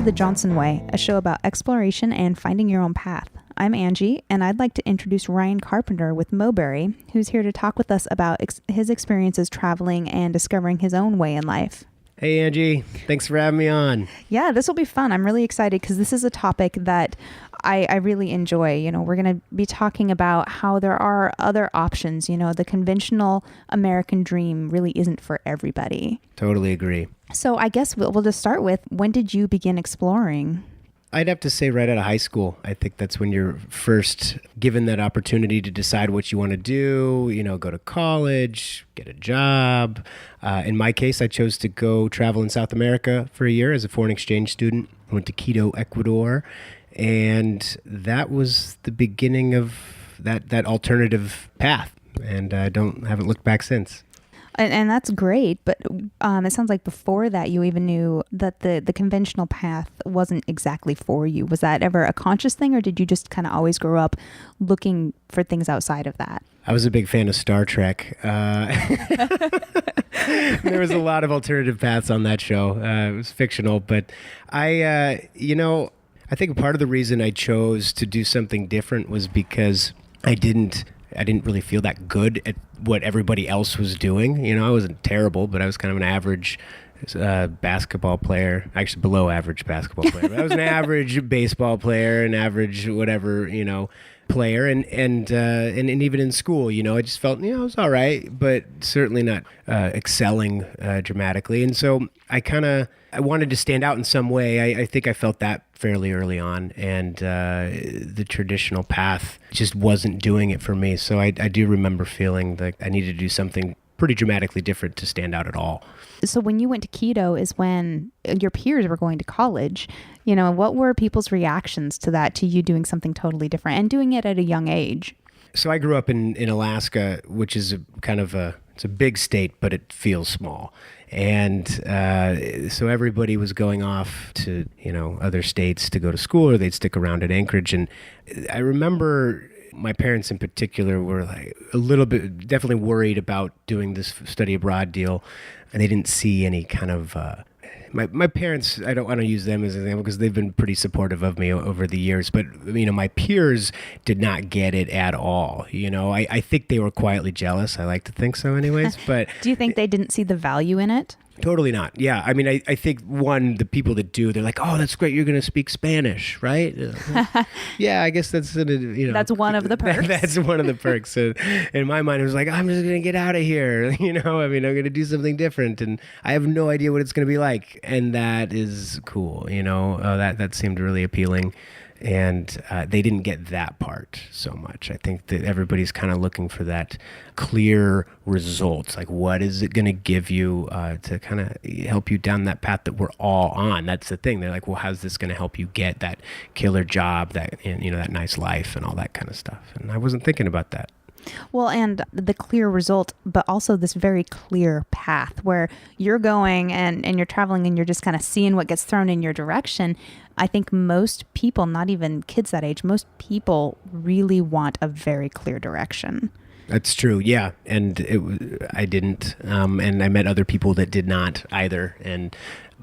The Johnson Way, a show about exploration and finding your own path. I'm Angie, and I'd like to introduce Ryan Carpenter with Mowberry, who's here to talk with us about his experiences traveling and discovering his own way in life. Hey, Angie. Thanks for having me on. Yeah, this will be fun. I'm really excited because this is a topic that I really enjoy. You know, we're going to be talking about how there are other options. You know, the conventional American dream really isn't for everybody. Totally agree. So I guess we'll just start with, when did you begin exploring? I'd have to say right out of high school. I think that's when you're first given that opportunity to decide what you want to do, you know, go to college, get a job. In my case, I chose to go travel in South America for a year as a foreign exchange student. I went to Quito, Ecuador, and that was the beginning of that alternative path. And I haven't looked back since. And that's great, but it sounds like before that you even knew that the conventional path wasn't exactly for you. Was that ever a conscious thing, or did you just kind of always grow up looking for things outside of that? I was a big fan of Star Trek. There was a lot of alternative paths on that show. It was fictional, but I think part of the reason I chose to do something different was because I didn't really feel that good at what everybody else was doing. You know, I wasn't terrible, but I was kind of an average basketball player, actually below average basketball player. But I was an average baseball player, an average whatever, you know, player. And even in school, you know, I just felt, you know, I was all right, but certainly not excelling dramatically. And so I wanted to stand out in some way. I think I felt that fairly early on, and the traditional path just wasn't doing it for me. So I do remember feeling like I needed to do something pretty dramatically different to stand out at all. So when you went to Quito is when your peers were going to college. You know, what were people's reactions to that, to you doing something totally different and doing it at a young age? So I grew up in Alaska, which is it's a big state, but it feels small. And so everybody was going off to, you know, other states to go to school, or they'd stick around at Anchorage. And I remember my parents in particular were like a little bit definitely worried about doing this study abroad deal. And they didn't see any kind of... My parents, I don't want to use them as an example because they've been pretty supportive of me over the years, but you know, my peers did not get it at all. You know, I think they were quietly jealous. I like to think so anyways, but... Do you think they didn't see the value in it? Totally not. Yeah. I mean, I think the people that do, they're like, oh, that's great. You're going to speak Spanish, right? Yeah, I guess that's, you know. That's one of the perks. That's one of the perks. So in my mind, it was like, I'm just going to get out of here. You know, I mean, I'm going to do something different, and I have no idea what it's going to be like. And that is cool. You know, that seemed really appealing. And they didn't get that part so much. I think that everybody's kind of looking for that clear results. Like, what is it going to give you to kind of help you down that path that we're all on? That's the thing. They're like, well, how's this going to help you get that killer job, that, you know, that nice life and all that kind of stuff? And I wasn't thinking about that. Well, and the clear result, but also this very clear path where you're going and you're traveling and you're just kind of seeing what gets thrown in your direction. I think most people, not even kids that age, most people really want a very clear direction. That's true. Yeah. And I didn't. And I met other people that did not either. And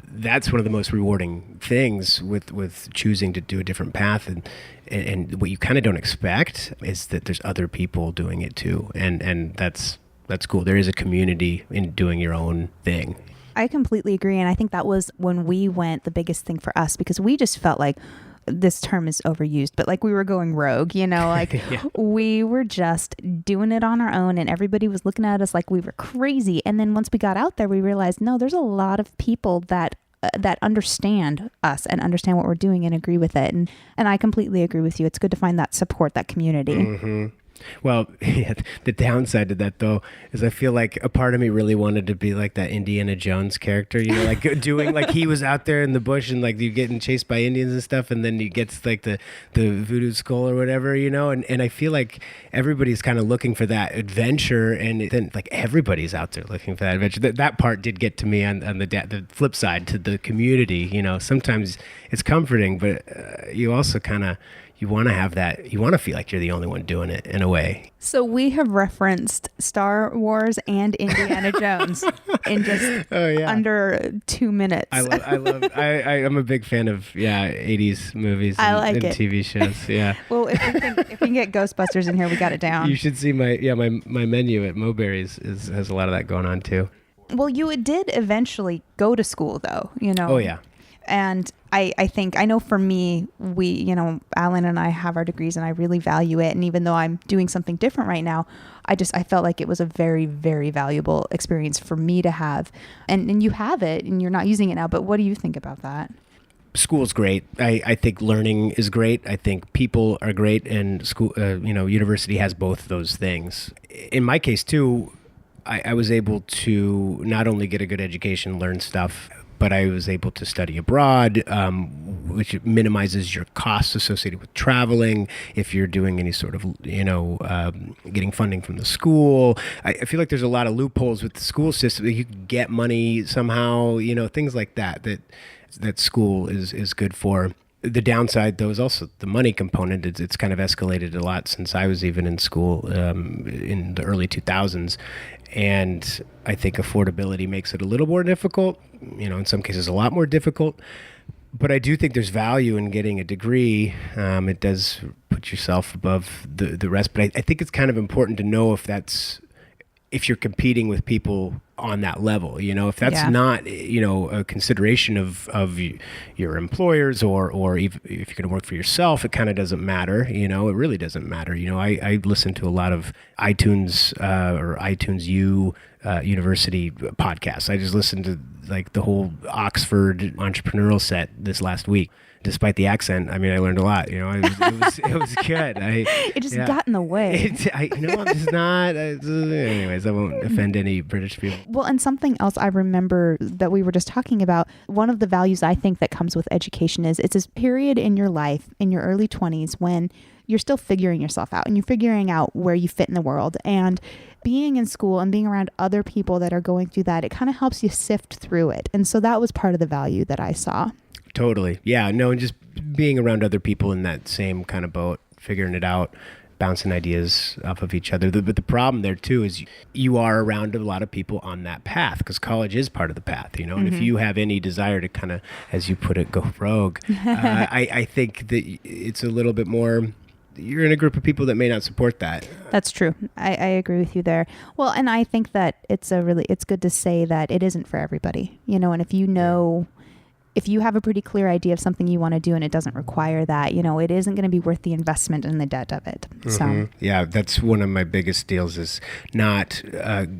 that's one of the most rewarding things with choosing to do a different path. And what you kind of don't expect is that there's other people doing it too. And that's cool. There is a community in doing your own thing. I completely agree. And I think that was when we went the biggest thing for us, because we just felt like, this term is overused, but like we were going rogue, you know, like yeah. We were just doing it on our own, and everybody was looking at us like we were crazy. And then once we got out there, we realized, no, there's a lot of people that understand us and understand what we're doing and agree with it. And I completely agree with you. It's good to find that support, that community. Mm-hmm. Well, yeah, the downside to that, though, is I feel like a part of me really wanted to be like that Indiana Jones character, you know, like doing like he was out there in the bush and like you getting chased by Indians and stuff. And then you get to, like the voodoo skull or whatever, you know, and I feel like everybody's kind of looking for that adventure. And then like everybody's out there looking for that adventure. That part did get to me on the flip side, to the community. You know, sometimes it's comforting, but you also kind of, you want to have that. You want to feel like you're the only one doing it in a way. So we have referenced Star Wars and Indiana Jones in just under 2 minutes. I'm a big fan of 80s movies and TV shows. Yeah. Well, if we can get Ghostbusters in here, we got it down. You should see my menu at Moberry's has a lot of that going on too. Well, you did eventually go to school though, you know. Oh yeah. And I know for me, Alan and I have our degrees and I really value it. And even though I'm doing something different right now, I felt like it was a very, very valuable experience for me to have. And you have it and you're not using it now. But what do you think about that? School's great. I think learning is great. I think people are great, and school, university has both those things. In my case too, I was able to not only get a good education, learn stuff, but I was able to study abroad, which minimizes your costs associated with traveling. If you're doing any sort of, getting funding from the school, I feel like there's a lot of loopholes with the school system. You can get money somehow, things like that school is good for. The downside, though, is also the money component. It's kind of escalated a lot since I was even in school in the early 2000s. And I think affordability makes it a little more difficult, in some cases a lot more difficult. But I do think there's value in getting a degree. It does put yourself above the rest. But I think it's kind of important to know if you're competing with people on that level, if that's not, a consideration of your employers or if you're going to work for yourself, it kind of doesn't matter. It really doesn't matter. I listen to a lot of iTunes or iTunes U university podcasts. I just listened to like the whole Oxford entrepreneurial set this last week. Despite the accent, I learned a lot. It was good. It just got in the way. I'm just not. Anyways, I won't offend any British people. Well, and something else I remember that we were just talking about, one of the values I think that comes with education is it's this period in your life, in your early 20s, when you're still figuring yourself out and you're figuring out where you fit in the world. And being in school and being around other people that are going through that, it kind of helps you sift through it. And so that was part of the value that I saw. Totally. Yeah. No, and just being around other people in that same kind of boat, figuring it out, bouncing ideas off of each other. But the problem there too is you are around a lot of people on that path because college is part of the path, and if you have any desire to kind of, as you put it, go rogue, I think that it's a little bit more, you're in a group of people that may not support that. That's true. I agree with you there. Well, and I think that it's good to say that it isn't for everybody, and if you have a pretty clear idea of something you want to do and it doesn't require that, it isn't going to be worth the investment and the debt of it. Mm-hmm. So yeah, that's one of my biggest deals is not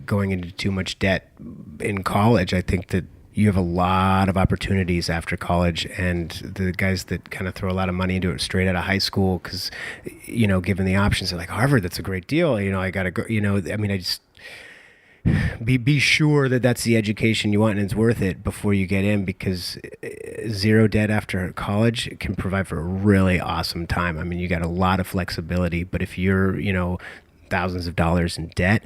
going into too much debt in college. I think that you have a lot of opportunities after college, and the guys that kind of throw a lot of money into it straight out of high school because, given the options, they're like, Harvard, that's a great deal. I got to go, I just... Be sure that that's the education you want and it's worth it before you get in, because zero debt after college can provide for a really awesome time. You got a lot of flexibility, but if you're, thousands of dollars in debt,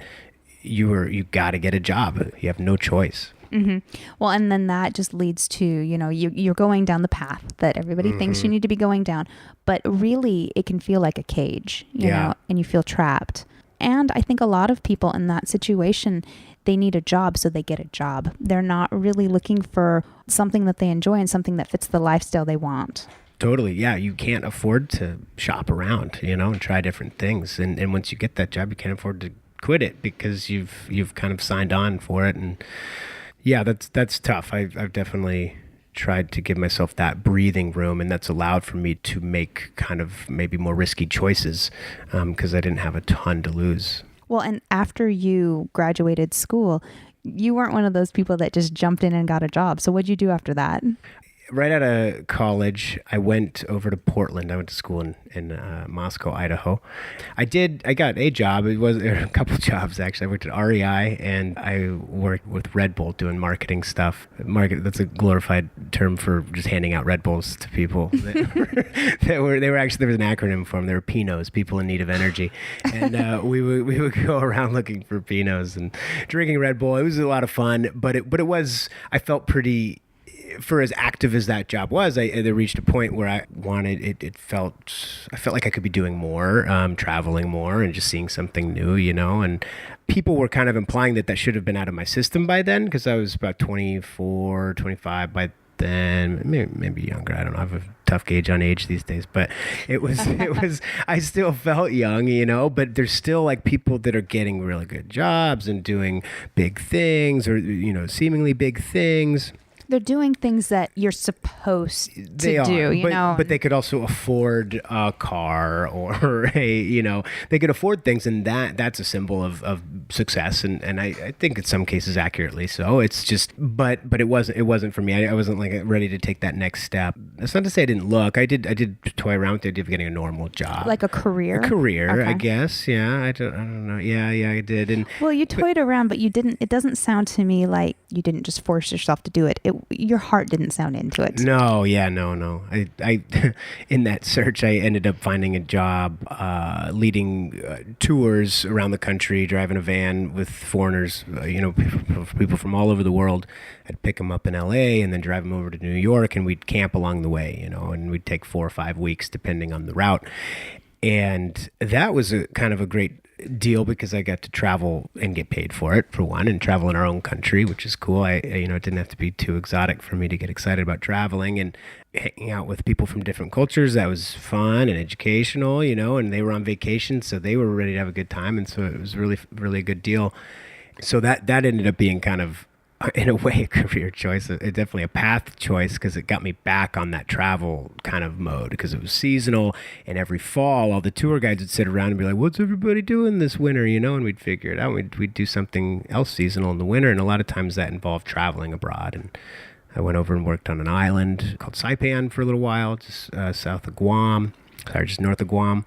you got to get a job. You have no choice. Mm-hmm. Well, and then that just leads to, you're going down the path that everybody thinks you need to be going down, but really it can feel like a cage, you know, and you feel trapped. And I think a lot of people in that situation, they need a job, so they get a job. They're not really looking for something that they enjoy and something that fits the lifestyle they want. Totally. Yeah. You can't afford to shop around, and try different things. And once you get that job, you can't afford to quit it because you've kind of signed on for it. And yeah, that's tough. I've definitely tried to give myself that breathing room, and that's allowed for me to make kind of maybe more risky choices because I didn't have a ton to lose. Well, and after you graduated school, you weren't one of those people that just jumped in and got a job. So what'd you do after that? Right out of college, I went over to Portland. I went to school in Moscow, Idaho. I got a job. There were a couple jobs, actually. I worked at REI, and I worked with Red Bull doing marketing stuff. That's a glorified term for just handing out Red Bulls to people. They were actually, there was an acronym for them. They were Pinos, people in need of energy. And we would go around looking for Pinos and drinking Red Bull. It was a lot of fun, but it was, I felt pretty for as active as that job was, there reached a point where I wanted it. I felt like I could be doing more, traveling more, and just seeing something new, And people were kind of implying that should have been out of my system by then, because I was about 24, 25 by then, maybe younger. I don't know. I have a tough gauge on age these days, but it was, I still felt young, but there's still like people that are getting really good jobs and doing big things, or, seemingly big things. They're doing things that you're supposed to do, But they could also afford a car or they could afford things, and that's a symbol of success, and I think in some cases accurately so. It's just, but it wasn't for me. I wasn't like ready to take that next step. That's not to say I didn't look. I did toy around with the idea of getting a normal job, like a career. Okay. I guess. Yeah, I don't know. Yeah, I did. And you toyed around, but you didn't. It doesn't sound to me like you didn't just force yourself to do it. Your heart didn't sound into it. No. I in that search, I ended up finding a job leading tours around the country, driving a van with foreigners, people from all over the world. I'd pick them up in LA and then drive them over to New York, and we'd camp along the way, and we'd take 4 or 5 weeks depending on the route. And that was a kind of a great deal because I got to travel and get paid for it, for one, and travel in our own country, which is cool. It didn't have to be too exotic for me to get excited about traveling, and hanging out with people from different cultures. That was fun and educational, and they were on vacation, so they were ready to have a good time. And so it was really, really a good deal. So that ended up being kind of, in a way, a career choice, definitely a path choice, because it got me back on that travel kind of mode, because it was seasonal, and every fall all the tour guides would sit around and be like, what's everybody doing this winter, and we'd figure it out. We'd do something else seasonal in the winter, and a lot of times that involved traveling abroad. And I went over and worked on an island called Saipan for a little while, just south of Guam, just north of Guam.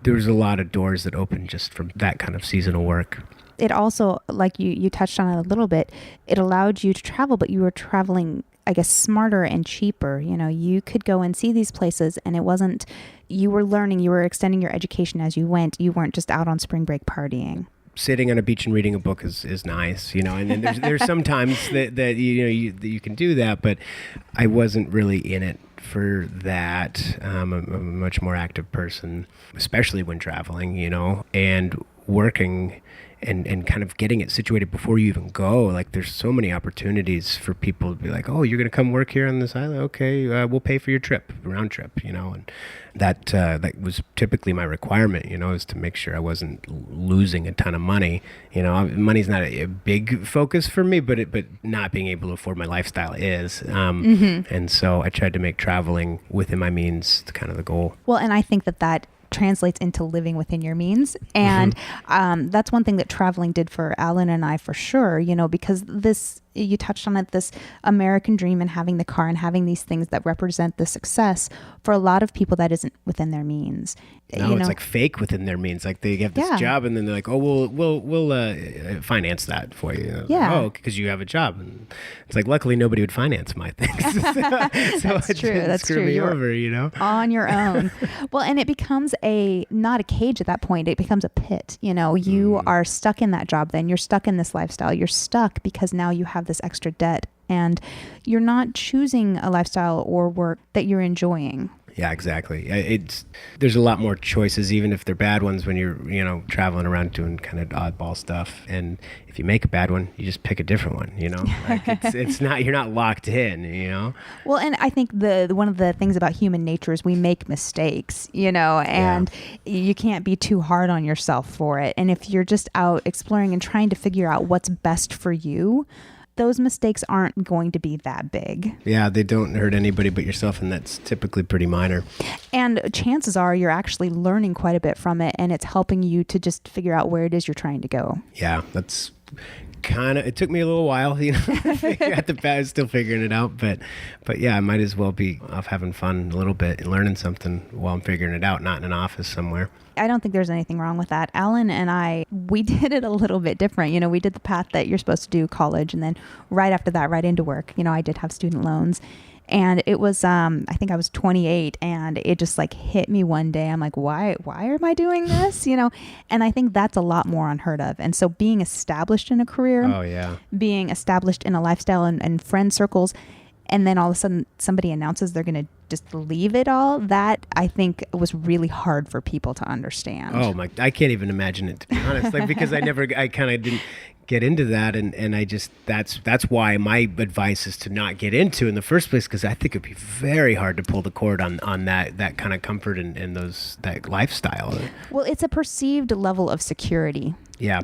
There was a lot of doors that opened just from that kind of seasonal work. It also, like you touched on it a little bit, it allowed you to travel, but you were traveling, I guess, smarter and cheaper. You could go and see these places, and it wasn't, you were learning, you were extending your education as you went. You weren't just out on spring break partying. Sitting on a beach and reading a book is nice, and then there's sometimes that you can do that, but I wasn't really in it for that. I'm a much more active person, especially when traveling, and working and kind of getting it situated before you even go. Like, there's so many opportunities for people to be like, oh, you're going to come work here on this island? Okay, we'll pay for your trip, round trip, and that was typically my requirement, is to make sure I wasn't losing a ton of money. Money's not a big focus for me, but not being able to afford my lifestyle is. And so I tried to make traveling within my means kind of the goal. Well, and I think that translates into living within your means. And that's one thing that traveling did for Alan and I, for sure, because you touched on it, this American dream and having the car and having these things that represent the success, for a lot of people that isn't within their means. No, it's like fake within their means. Like, they have this job, and then they're like, oh, we'll finance that for you. Yeah. Oh, because you have a job. And it's like, luckily nobody would finance my things. So That's true. That's screw true. me You're over, on your own. Well, and it becomes not a cage at that point. It becomes a pit. You are stuck in that job. Then you're stuck in this lifestyle. You're stuck because now you have this extra debt, and you're not choosing a lifestyle or work that you're enjoying. Yeah, exactly. There's a lot more choices, even if they're bad ones, when you're traveling around doing kind of oddball stuff. And if you make a bad one, you just pick a different one. Like, it's not, you're not locked in. Well, and I think one of the things about human nature is we make mistakes. And you can't be too hard on yourself for it. And if you're just out exploring and trying to figure out what's best for you, those mistakes aren't going to be that big. Yeah, they don't hurt anybody but yourself, and that's typically pretty minor. And chances are you're actually learning quite a bit from it, and it's helping you to just figure out where it is you're trying to go. Yeah, that's it took me a little while, figure out the path, still figuring it out, but yeah, I might as well be off having fun a little bit and learning something while I'm figuring it out, not in an office somewhere. I don't think there's anything wrong with that. Alan and I, we did it a little bit different. We did the path that you're supposed to do, college, and then right after that, right into work. I did have student loans. And it was, I think I was 28, and it just like hit me one day. I'm like, why am I doing this? And I think that's a lot more unheard of. And so being established in a career, oh yeah, being established in a lifestyle and friend circles, and then all of a sudden somebody announces they're going to just leave it all, that I think was really hard for people to understand. Oh my, I can't even imagine it, to be honest, like, because I kind of didn't get into that, and I just, that's why my advice is to not get into in the first place, because I think it'd be very hard to pull the cord on that kind of comfort and that lifestyle. Well, it's a perceived level of security. Yeah.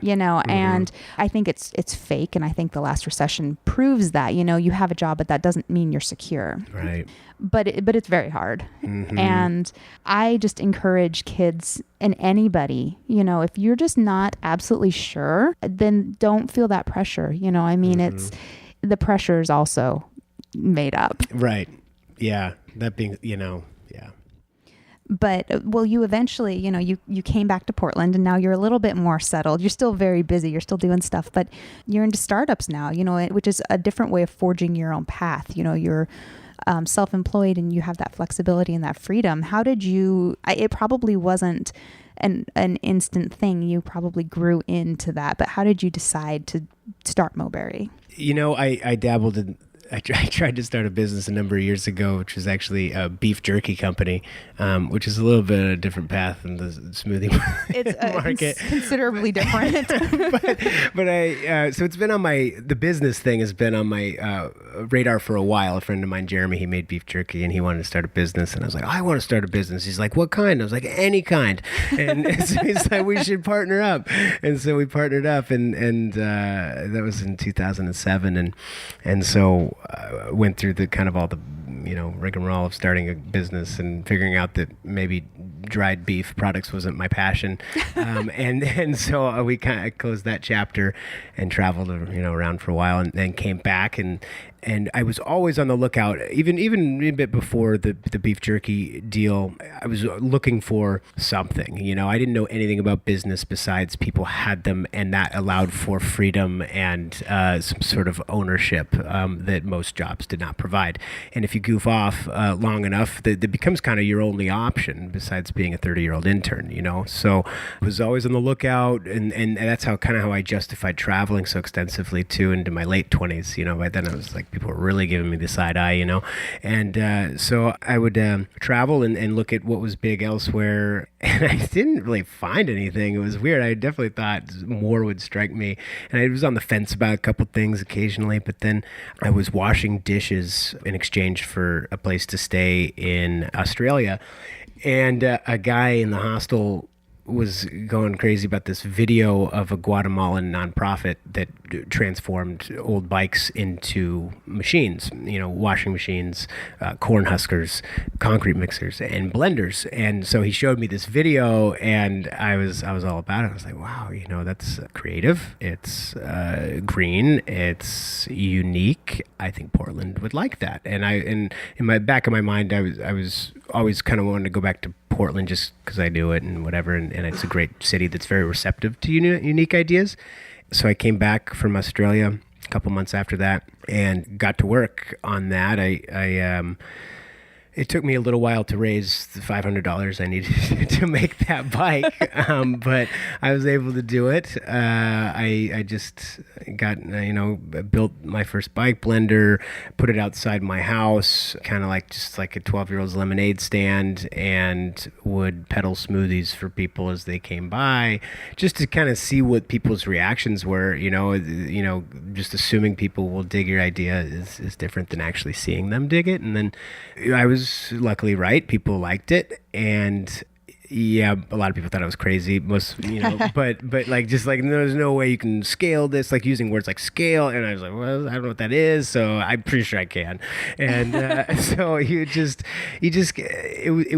And I think it's fake. And I think the last recession proves that, you have a job, but that doesn't mean you're secure. Right. But it's very hard. And I just encourage kids and anybody, if you're just not absolutely sure, then don't feel that pressure. It's, the pressure is also made up. Right. Yeah. That being, yeah. But you eventually, you came back to Portland, and now you're a little bit more settled. You're still very busy. You're still doing stuff, but you're into startups now, which is a different way of forging your own path. You're self-employed, and you have that flexibility and that freedom. How did you, it probably wasn't an instant thing. You probably grew into that, but how did you decide to start Moberry? I dabbled in, I tried to start a business a number of years ago, which was actually a beef jerky company, which is a little bit of a different path than the smoothie market. It's considerably different. but so it's been on the business thing has been on my radar for a while. A friend of mine, Jeremy, he made beef jerky, and he wanted to start a business. And I was like, I want to start a business. He's like, what kind? I was like, any kind. And so he's like, we should partner up. And so we partnered up, and that was in 2007. And so went through the kind of all the rigmarole of starting a business and figuring out that maybe dried beef products wasn't my passion, and so we kind of closed that chapter and traveled around for a while, and then came back, and I was always on the lookout, even a bit before the beef jerky deal. I was looking for something. I didn't know anything about business besides people had them, and that allowed for freedom and some sort of ownership that most jobs did not provide. And if you goof off long enough, that becomes kind of your only option besides being a 30-year-old intern. So I was always on the lookout, and that's how I justified traveling so extensively too into my late 20s. By then I was like, people were really giving me the side eye, and so I would travel and look at what was big elsewhere, and I didn't really find anything. It was weird. I definitely thought more would strike me, and I was on the fence about a couple things occasionally, but then I was washing dishes in exchange for a place to stay in Australia, and a guy in the hostel was going crazy about this video of a Guatemalan nonprofit that transformed old bikes into machines, washing machines, corn huskers, concrete mixers, and blenders. And so he showed me this video, and I was all about it. I was like, wow, that's creative. It's green. It's unique. I think Portland would like that. And in my back of my mind, I was always kind of wanting to go back to Portland just because I knew it and whatever, and it's a great city that's very receptive to unique ideas. So I came back from Australia a couple months after that and got to work on that. It took me a little while to raise the $500 I needed to make that bike, but I was able to do it. I just got, built my first bike blender, put it outside my house, kind of like just like a 12-year-old's lemonade stand, and would peddle smoothies for people as they came by, just to kind of see what people's reactions were. Just assuming people will dig your idea is different than actually seeing them dig it. And then I was luckily right. People liked it, and yeah, a lot of people thought I was crazy. But like, just like, there's no way you can scale this, like using words like scale. And I was like, well, I don't know what that is, so I'm pretty sure I can. And so it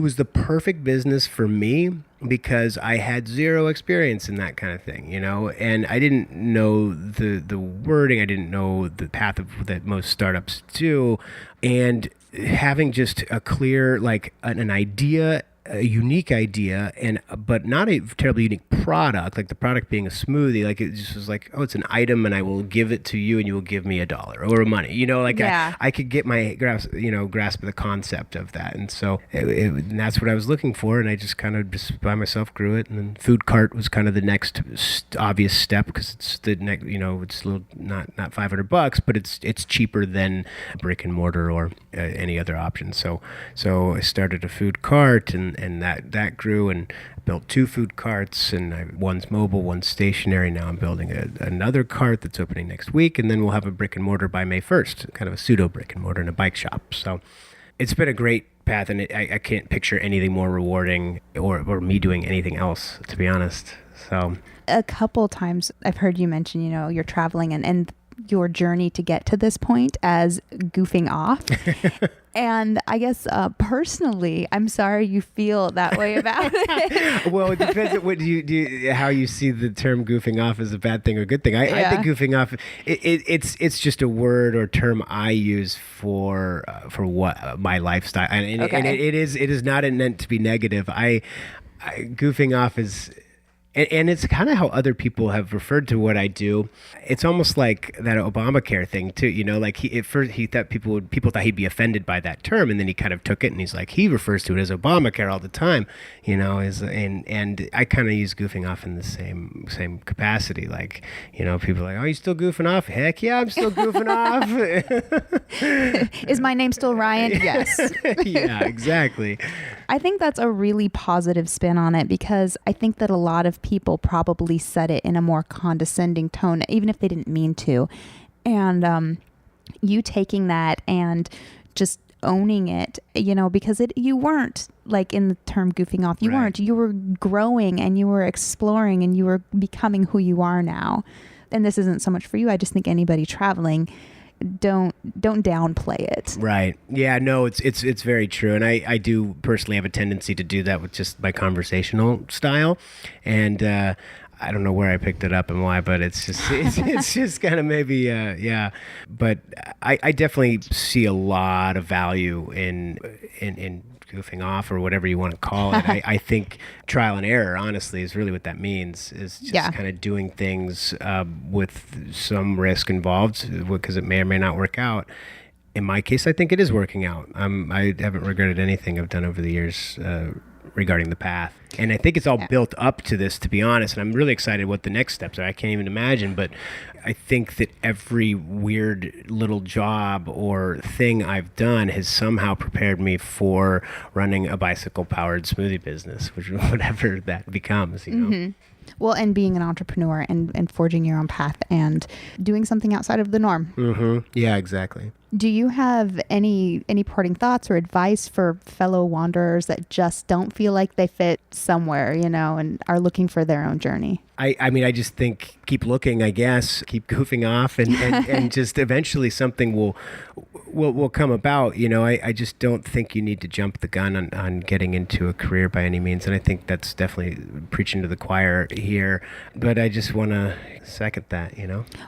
was the perfect business for me, because I had zero experience in that kind of thing, and I didn't know the wording. I didn't know the path that most startups do. And having just a clear, like an idea a unique idea, but not a terribly unique product, like the product being a smoothie. Like it just was like, oh, it's an item and I will give it to you and you will give me $1 or money. Like I could get my grasp of the concept of that. And so and that's what I was looking for. And I just kind of just by myself grew it. And then food cart was kind of the next obvious step because it's the next, it's a little not $500, but it's cheaper than brick and mortar or any other option. So I started a food cart and that grew and built 2 food carts, and one's mobile, one's stationary. Now I'm building another cart that's opening next week, and then we'll have a brick and mortar by May 1st, kind of a pseudo brick and mortar and a bike shop. So it's been a great path, and I can't picture anything more rewarding or me doing anything else, to be honest. So a couple times I've heard you mention, you're traveling and your journey to get to this point as goofing off. And I guess personally, I'm sorry you feel that way about it. Well, it depends on what how you see the term goofing off as a bad thing or good thing. I think goofing off, it's just a word or term I use for what my lifestyle, and it is not meant to be negative. Goofing off is. And it's kind of how other people have referred to what I do. It's almost like that Obamacare thing too, like at first he thought people thought he'd be offended by that term, and then he kind of took it and he's like, he refers to it as Obamacare all the time, and I kind of use goofing off in the same capacity. Like, people are like, oh, you still goofing off? Heck yeah, I'm still goofing off. Is my name still Ryan? Yes. Yeah, exactly. I think that's a really positive spin on it, because I think that a lot of people probably said it in a more condescending tone, even if they didn't mean to. And you taking that and just owning it, because you weren't like in the term goofing off. You weren't. You were growing and you were exploring and you were becoming who you are now. And this isn't so much for you. I just think anybody traveling, don't downplay it. Right. Yeah, no, it's very true. And I do personally have a tendency to do that with just my conversational style. And I don't know where I picked it up and why, but it's just kind of maybe, yeah. But I definitely see a lot of value in goofing off, or whatever you want to call it. I think trial and error, honestly, is really what that means, is just kind of doing things with some risk involved, because it may or may not work out. In my case, I think it is working out. I haven't regretted anything I've done over the years regarding the path. And I think it's all built up to this, to be honest. And I'm really excited what the next steps are. I can't even imagine, but I think that every weird little job or thing I've done has somehow prepared me for running a bicycle-powered smoothie business, which whatever that becomes, Mm-hmm. Well, and being an entrepreneur and forging your own path and doing something outside of the norm. Mm-hmm. Yeah, exactly. Do you have any parting thoughts or advice for fellow wanderers that just don't feel like they fit somewhere, and are looking for their own journey? I mean, I just think keep looking, I guess, keep goofing off, and just eventually something will come about. I just don't think you need to jump the gun on getting into a career by any means. And I think that's definitely preaching to the choir here. But I just want to second that,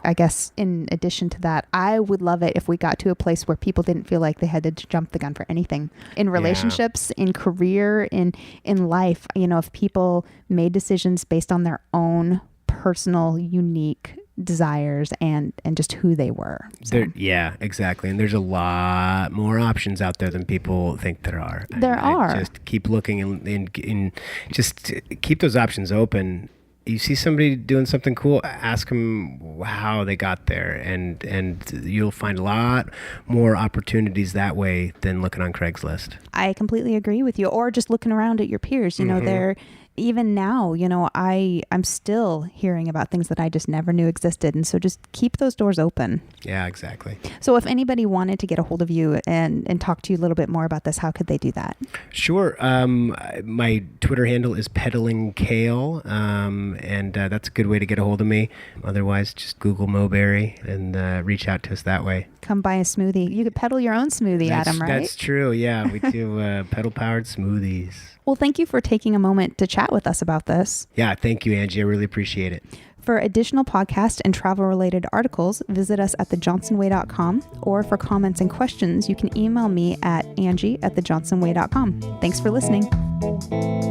I guess in addition to that, I would love it if we got to a place where people didn't feel like they had to jump the gun for anything in relationships, in career, in life. If people made decisions based on their own personal, unique desires and just who they were. So. Yeah, exactly. And there's a lot more options out there than people think there are. There are. Just keep looking and just keep those options open. You see somebody doing something cool, ask them how they got there, and you'll find a lot more opportunities that way than looking on Craigslist. I completely agree with you. Or just looking around at your peers. They're even now, I'm still hearing about things that I just never knew existed. And so just keep those doors open. Yeah, exactly. So if anybody wanted to get a hold of you and talk to you a little bit more about this, how could they do that? Sure. My Twitter handle is peddling kale. And that's a good way to get a hold of me. Otherwise, just Google Moberry and reach out to us that way. Come buy a smoothie. You could peddle your own smoothie, Adam, right? That's true. Yeah, we do pedal-powered smoothies. Well, thank you for taking a moment to chat with us about this. Yeah, thank you, Angie. I really appreciate it. For additional podcast and travel-related articles, visit us at thejohnsonway.com, or for comments and questions, you can email me at angie@thejohnsonway.com. Thanks for listening. Bye.